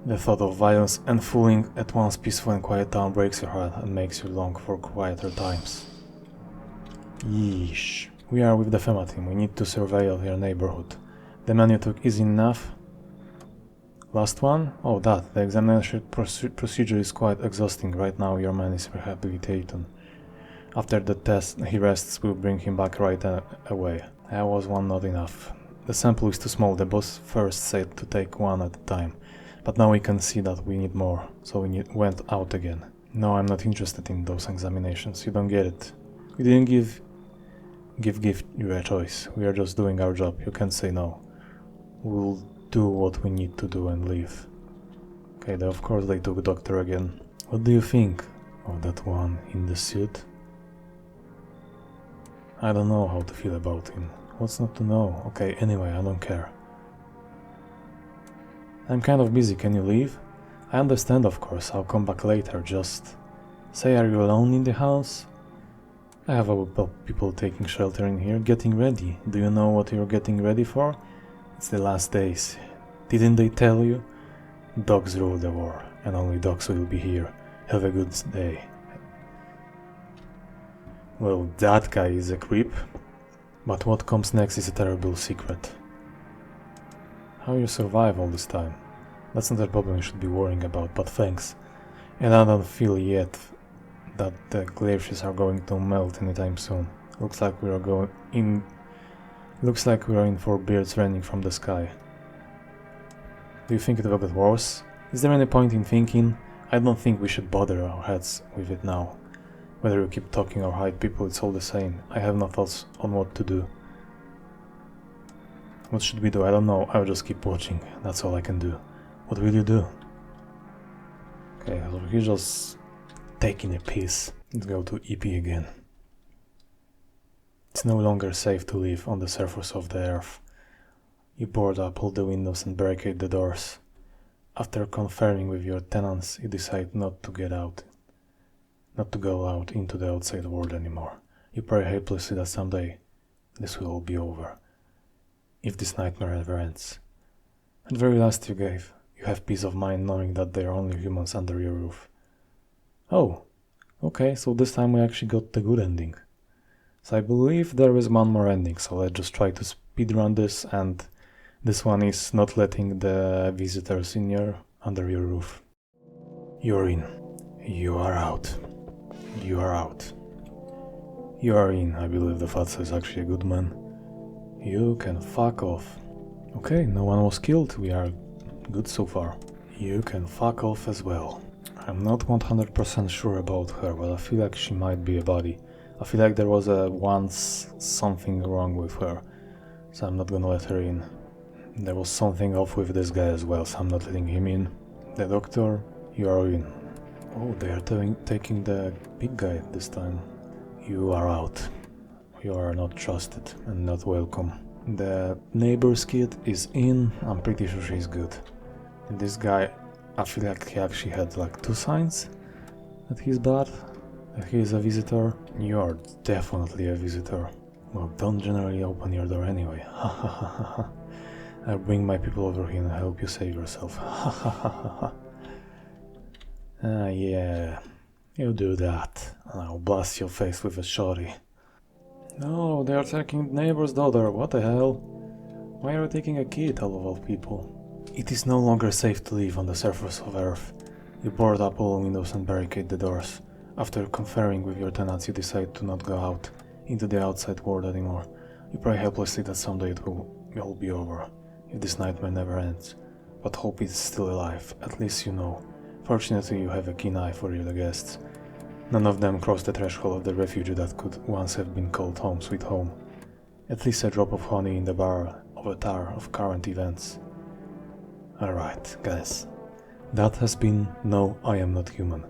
The thought of violence and fooling at once peaceful and quiet town breaks your heart and makes you long for quieter times. Yeesh. We are with the FEMA team. We need to surveil your neighborhood. The man you took is enough? Last one? Oh, that. The examination procedure is quite exhausting. Right now your man is rehabilitated. After the test he rests, we'll bring him back right away. That was one not enough. The sample is too small. The boss first said to take one at a time. But now we can see that we need more, so we went out again. No, I'm not interested in those examinations. You don't get it. We didn't give you a choice. We are just doing our job. You can't say no. We'll do what we need to do and leave. Okay, of course they took doctor again. What do you think of that one in the suit? I don't know how to feel about him. What's not to know? Okay, anyway, I don't care. I'm kind of busy, can you leave? I understand, of course, I'll come back later, just... Say, are you alone in the house? I have people taking shelter in here, getting ready. Do you know what you're getting ready for? It's the last days. Didn't they tell you? Dogs rule the war, and only dogs will be here. Have a good day. Well, that guy is a creep. But what comes next is a terrible secret. How you survive all this time? That's not a problem you should be worrying about, but thanks. And I don't feel yet that the glaciers are going to melt anytime soon. Looks like we are in for birds raining from the sky. Do you think it will get worse? Is there any point in thinking? I don't think we should bother our heads with it now. Whether you keep talking or hide people, it's all the same. I have no thoughts on what to do. What should we do? I don't know. I'll just keep watching. That's all I can do. What will you do? Okay, so he's just taking a piss. Let's go to EP again. It's no longer safe to live on the surface of the earth. You board up all the windows and barricade the doors. After conferring with your tenants, you decide not to go out into the outside world anymore. You pray helplessly that someday this will all be over. If this nightmare ever ends. At the very last you have peace of mind knowing that they are only humans under your roof. Oh, okay, so this time we actually got the good ending. So I believe there is one more ending, so let's just try to speedrun this, and this one is not letting the visitors under your roof. You're in. You are out. You are out. You are in. I believe the Fatso is actually a good man. You can fuck off. Okay, no one was killed. We are good so far. You can fuck off as well. I'm not 100% sure about her, but I feel like she might be a body. I feel like there was once something wrong with her, so I'm not gonna let her in. There was something off with this guy as well, so I'm not letting him in. The doctor, you are in. Oh, they are taking the big guy this time. You are out. You are not trusted and not welcome. The neighbor's kid is in. I'm pretty sure she's good. And this guy, I feel like he actually had like 2 signs that he's bad, that he is a visitor. You are definitely a visitor. Well, don't generally open your door anyway. I'll bring my people over here and help you save yourself. Yeah, you do that, and I'll blast your face with a shotty. No, they are taking neighbor's daughter, what the hell? Why are you taking a kid, out of all people? It is no longer safe to live on the surface of Earth. You board up all windows and barricade the doors. After conferring with your tenants, you decide to not go out into the outside world anymore. You pray helplessly that someday it will all be over, if this nightmare never ends. But hope is still alive, at least you know. Fortunately, you have a keen eye for your guests. None of them crossed the threshold of the refuge that could once have been called home sweet home. At least a drop of honey in the barrel of a tower of current events. Alright, guys. That has been No, I Am Not Human.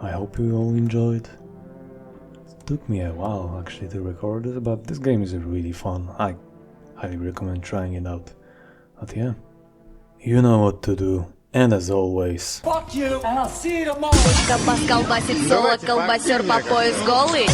I hope you all enjoyed. It took me a while actually to record it, but this game is really fun. I highly recommend trying it out. But yeah, you know what to do. And as always, Fuck you, and I'll see you tomorrow. Колбасит соло, колбасер по пояс голый.